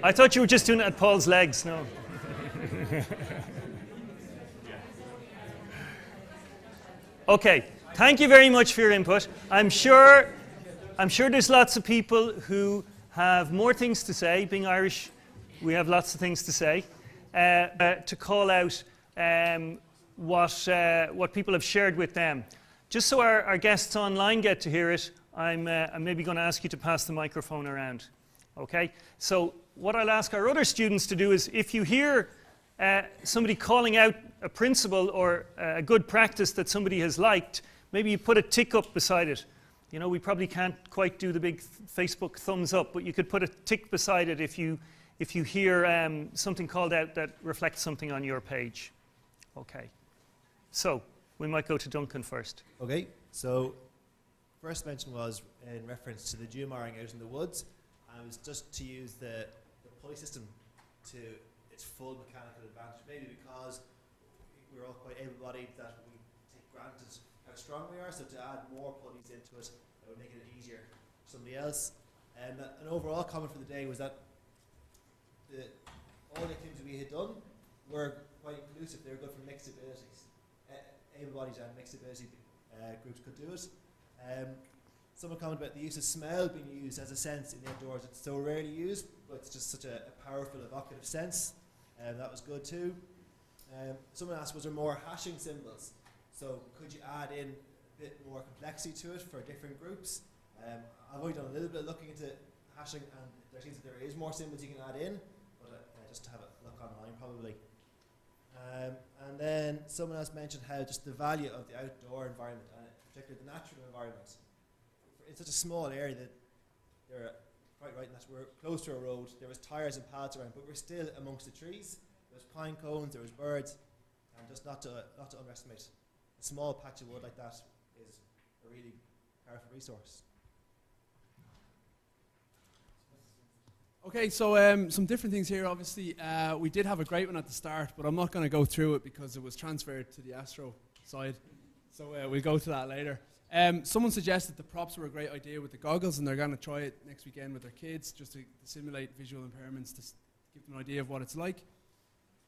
I thought you were just doing it at Paul's legs. No. Okay. Thank you very much for your input. I'm sure there's lots of people who have more things to say. Being Irish, we have lots of things to say. To call out what people have shared with them. Just so our guests online get to hear it, I'm maybe going to ask you to pass the microphone around. Okay? So what I'll ask our other students to do is, if you hear somebody calling out a principle or a good practice that somebody has liked, maybe you put a tick up beside it. You know, we probably can't quite do the big Facebook thumbs up, but you could put a tick beside it if you hear something called out that reflects something on your page. Okay. So we might go to Duncan first. Okay. So first mention was in reference to the geomarring out in the woods, and it was just to use the pulley system to its full mechanical advantage, maybe because we're all quite able-bodied that we take granted how strong we are, so to add more pulleys into it, that would make it easier for somebody else. And an overall comment for the day was that all the activities we had done were quite inclusive. They were good for mixed abilities. Able-bodied and mixed ability groups could do it. Someone commented about the use of smell being used as a sense in the outdoors. It's so rarely used, but it's just such a powerful evocative sense. That was good too. Someone asked, was there more hashing symbols? So could you add in a bit more complexity to it for different groups? I've only done a little bit of looking into hashing, and there seems that there is more symbols you can add in, but just to have a look online probably. And then someone else mentioned how just the value of the outdoor environment, and particularly the natural environment. In such a small area that they're quite right in that we're close to a road, there was tyres and paths around, but we're still amongst the trees. There was pine cones, there was birds, and just not to underestimate. A small patch of wood like that is a really powerful resource. Okay, so some different things here. Obviously, we did have a great one at the start, but I'm not going to go through it because it was transferred to the Astro side. So we'll go to that later. Someone suggested the props were a great idea with the goggles, and they're going to try it next weekend with their kids just to simulate visual impairments to give them an idea of what it's like.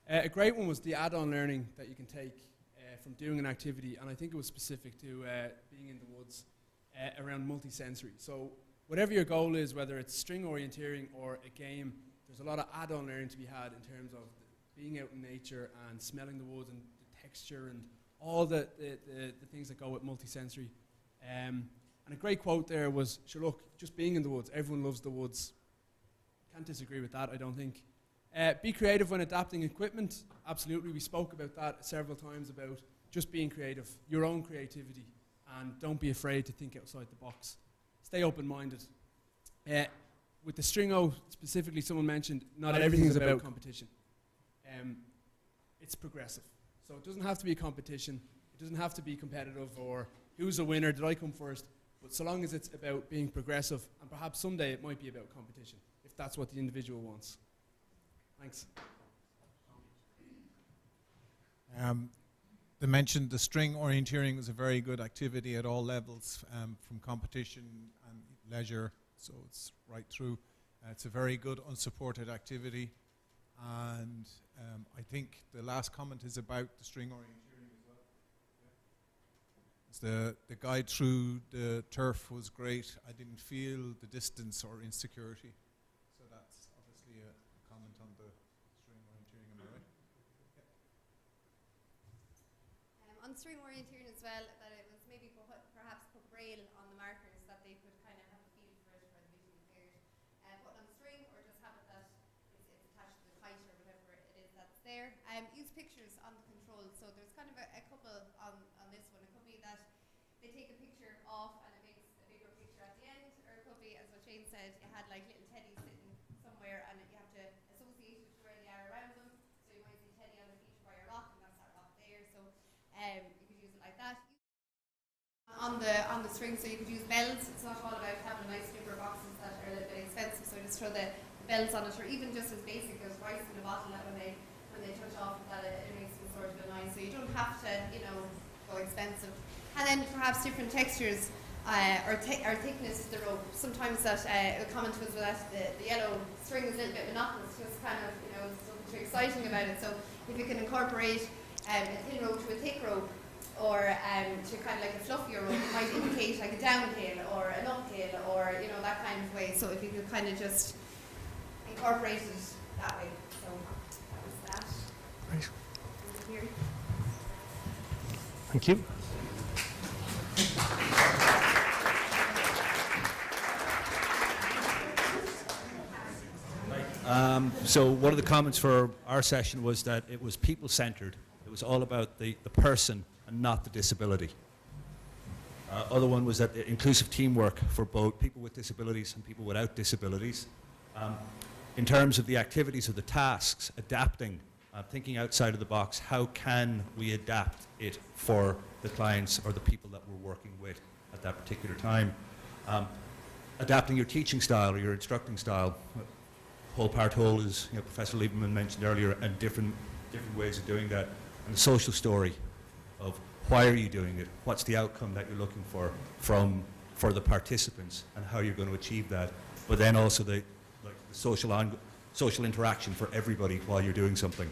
A great one was the add-on learning that you can take from doing an activity, and I think it was specific to being in the woods around multisensory. So whatever your goal is, whether it's string orienteering or a game, there's a lot of add-on learning to be had in terms of being out in nature and smelling the woods and the texture and all the things that go with multisensory. And a great quote there was, sure, look, just being in the woods, everyone loves the woods. Can't disagree with that, I don't think. Be creative when adapting equipment. Absolutely, we spoke about that several times, about just being creative, your own creativity, and don't be afraid to think outside the box. Stay open-minded. With the Stringo, specifically, someone mentioned not everything's about competition. It's progressive. So it doesn't have to be a competition. It doesn't have to be competitive or who's a winner, did I come first? But so long as it's about being progressive, and perhaps someday it might be about competition, if that's what the individual wants. Thanks. They mentioned the string orienteering is a very good activity at all levels, from competition and leisure, so it's right through. It's a very good unsupported activity, and I think the last comment is about the string orienteering as well. Yeah. The guide through the turf was great. I didn't feel the distance or insecurity, so that's obviously a comment on the string orienteering. Am I right? Yeah. On string orienteering as well, that it was maybe perhaps put braille on the markers that they could kind of have a feel for it for the visually impaired. Put on the string, or just have it that it's attached to the kite or whatever it is that's there. Use pictures on the controls. So there's kind of a couple on this one. It could be that they take a picture off and it makes a bigger picture at the end, or it could be, as what Shane said, it had like little teddies sitting somewhere and you have to associate it to where they are around them. So you might see teddy on the beach by a rock, and that's that rock there. So you could use it like that. On the string, so you could use bells. It's not all about having nice slipper boxes that are a little bit expensive, so just throw the bells on it, or even just as basic as rice in a bottle that when they touch off that it makes them sort of a noise. So you don't have to, go expensive. And then perhaps different textures or thickness of the rope. Sometimes that a comment was that the yellow string is a little bit monotonous, just kind of, you know, something too exciting about it. So if you can incorporate a thin rope to a thick rope, or to kind of like a fluffier rope, it might indicate like a downhill or an uphill, or, you know, that kind of way. So if you could kind of just incorporate it that way. So that was that. Right. Here. Thank you. So one of the comments for our session was that it was people-centered. It was all about the person and not the disability. Other one was that inclusive teamwork for both people with disabilities and people without disabilities. In terms of the activities of the tasks, adapting, thinking outside of the box, how can we adapt it for the clients or the people that we're working with at that particular time? Adapting your teaching style or your instructing style. Whole part whole, as you know, Professor Lieberman mentioned earlier, and different ways of doing that. And the social story of why are you doing it? What's the outcome that you're looking for the participants, and how you're going to achieve that? But then also the social interaction for everybody while you're doing something.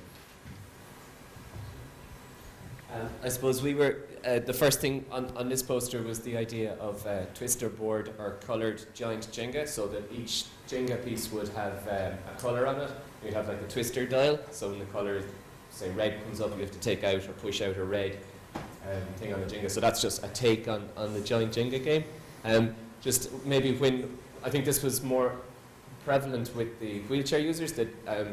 I suppose we were, the first thing on this poster was the idea of a twister board or coloured giant Jenga, so that each Jenga piece would have a colour on it. You'd have like a twister dial, so when the colour, say red comes up, you have to take out or push out a red thing on the Jenga. So that's just a take on the giant Jenga game. Just maybe when, I think this was more prevalent with the wheelchair users, that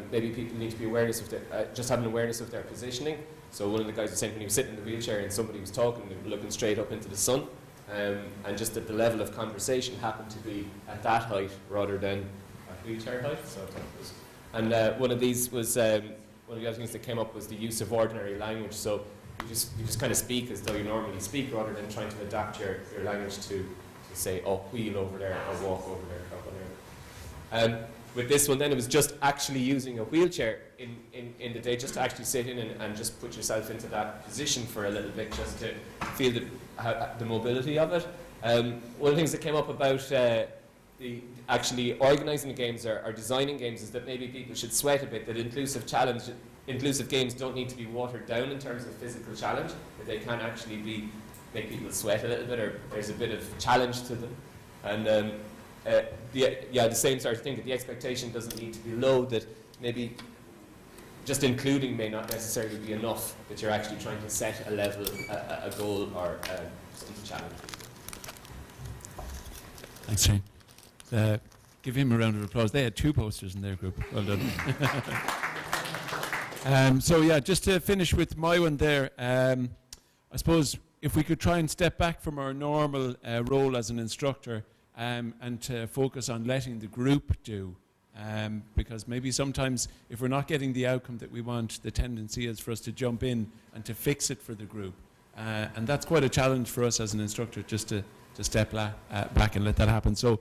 maybe people need to be awareness of their, just have an awareness of their positioning. So one of the guys was saying when he was sitting in the wheelchair and somebody was talking, they were looking straight up into the sun, and just that the level of conversation happened to be at that height rather than at wheelchair height. So that was, and one of these was, one of the other things that came up was the use of ordinary language. So you just kind of speak as though you normally speak, rather than trying to adapt your language to say, oh, wheel over there or walk over there or whatever. With this one then, it was just actually using a wheelchair in the day, just to actually sit in and just put yourself into that position for a little bit, just to feel the mobility of it. One of the things that came up about the actually organising the games or designing games is that maybe people should sweat a bit, that inclusive games don't need to be watered down in terms of physical challenge, that they can actually make people sweat a little bit, or there's a bit of challenge to them. And the same sort of thing, that the expectation doesn't need to be low, that maybe just including may not necessarily be enough, that you're actually trying to set a level, a goal, or something challenge. Thanks, Shane. Give him a round of applause. They had 2 posters in their group. Well done. So yeah, just to finish with my one there, I suppose if we could try and step back from our normal role as an instructor, and to focus on letting the group do, because maybe sometimes if we're not getting the outcome that we want, the tendency is for us to jump in and to fix it for the group, and that's quite a challenge for us as an instructor, just to step back and let that happen. So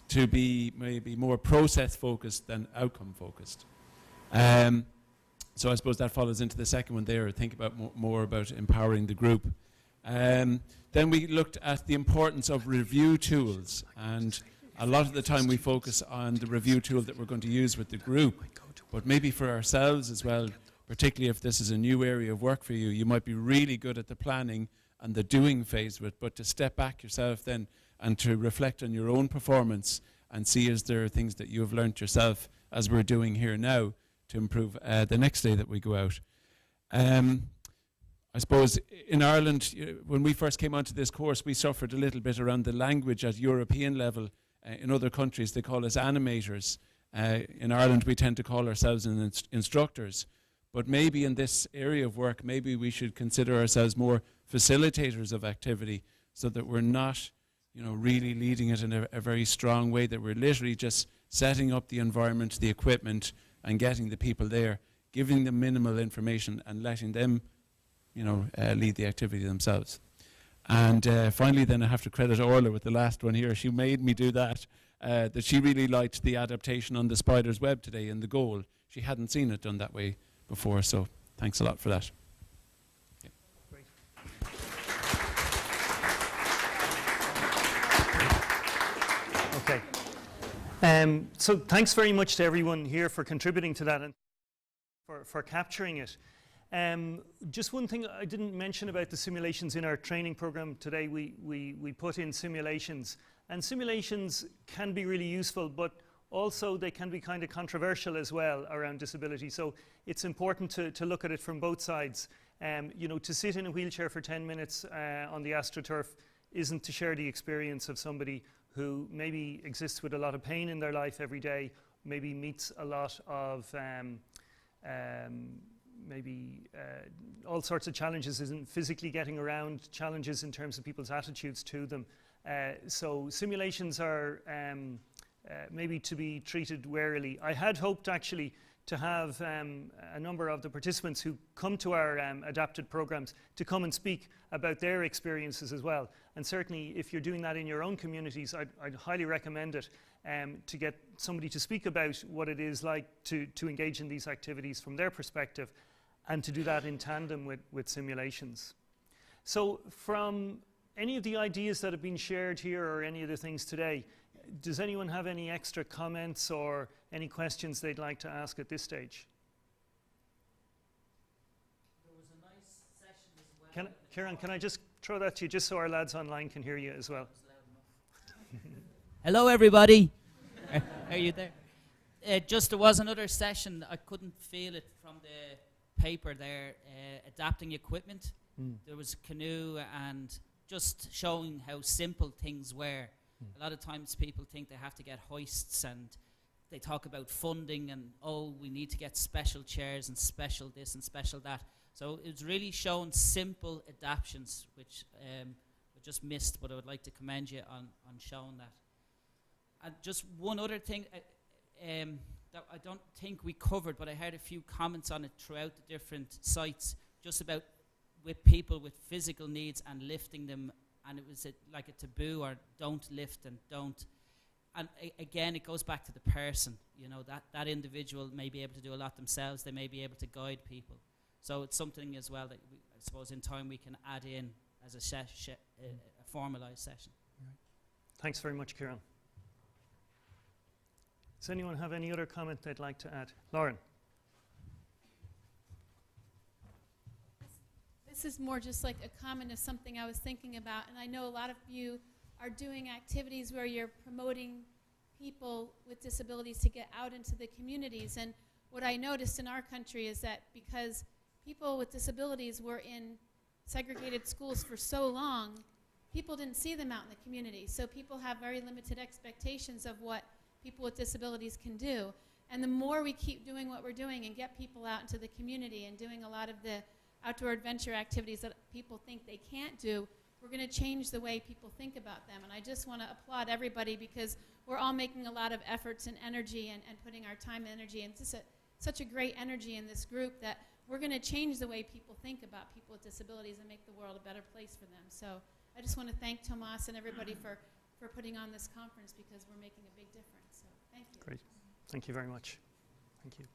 to be maybe more process focused than outcome focused. So I suppose that follows into the second one there, think about more about empowering the group. Then we looked at the importance of review tools, and a lot of the time we focus on the review tool that we're going to use with the group, but maybe for ourselves as well, particularly if this is a new area of work for you, you might be really good at the planning and the doing phase of it, but to step back yourself then and to reflect on your own performance and see is there things that you have learnt yourself, as we're doing here now, to improve the next day that we go out. I suppose in Ireland, when we first came onto this course, we suffered a little bit around the language at European level. In other countries, they call us animators. In Ireland, we tend to call ourselves instructors. But maybe in this area of work, maybe we should consider ourselves more facilitators of activity, so that we're not, really leading it in a very strong way, that we're literally just setting up the environment, the equipment, and getting the people there, giving them minimal information and letting them lead the activity themselves. And finally, then I have to credit Orla with the last one here. She made me do that she really liked the adaptation on the spider's web today in the goal. She hadn't seen it done that way before, so thanks a lot for that. Okay. So thanks very much to everyone here for contributing to that and for capturing it. Just one thing I didn't mention about the simulations in our training program today, we put in simulations. And simulations can be really useful, but also they can be kind of controversial as well around disability. So it's important to look at it from both sides. You know, to sit in a wheelchair for 10 minutes on the AstroTurf isn't to share the experience of somebody who maybe exists with a lot of pain in their life every day, maybe meets a lot of all sorts of challenges, isn't physically getting around, challenges in terms of people's attitudes to them. So simulations are maybe to be treated warily. I had hoped actually to have a number of the participants who come to our adapted programs to come and speak about their experiences as well. And certainly if you're doing that in your own communities, I'd highly recommend it to get somebody to speak about what it is like to engage in these activities from their perspective, and to do that in tandem with simulations. So from any of the ideas that have been shared here or any of the things today, does anyone have any extra comments or any questions they'd like to ask at this stage? There was a nice session as well. Kieran, can I just throw that to you just so our lads online can hear you as well? Hello everybody. Are you there? Just there was another session, I couldn't feel it from the paper there, adapting equipment. There was a canoe and just showing how simple things were. A lot of times people think they have to get hoists, and they talk about funding and, oh, we need to get special chairs and special this and special that. So it was really showing simple adaptations, which I just missed, but I would like to commend you on showing that. And just one other thing that I don't think we covered, but I heard a few comments on it throughout the different sites, just about with people with physical needs and lifting them, and it was like a taboo, or don't lift and don't. And again, it goes back to the person. You know, that individual may be able to do a lot themselves. They may be able to guide people. So it's something as well that I suppose in time we can add in as a formalised session. Thanks very much, Kieran. Does anyone have any other comment they'd like to add? Lauren. This is more just like a comment of something I was thinking about, and I know a lot of you are doing activities where you're promoting people with disabilities to get out into the communities. And what I noticed in our country is that because people with disabilities were in segregated schools for so long, people didn't see them out in the community. So people have very limited expectations of what people with disabilities can do. And the more we keep doing what we're doing and get people out into the community and doing a lot of the outdoor adventure activities that people think they can't do, we're going to change the way people think about them. And I just want to applaud everybody, because we're all making a lot of efforts and energy and putting our time and energy into such a great energy in this group that we're going to change the way people think about people with disabilities and make the world a better place for them. So I just want to thank Tomas and everybody for putting on this conference, because we're making a big difference. So thank you. Great. Thank you very much. Thank you.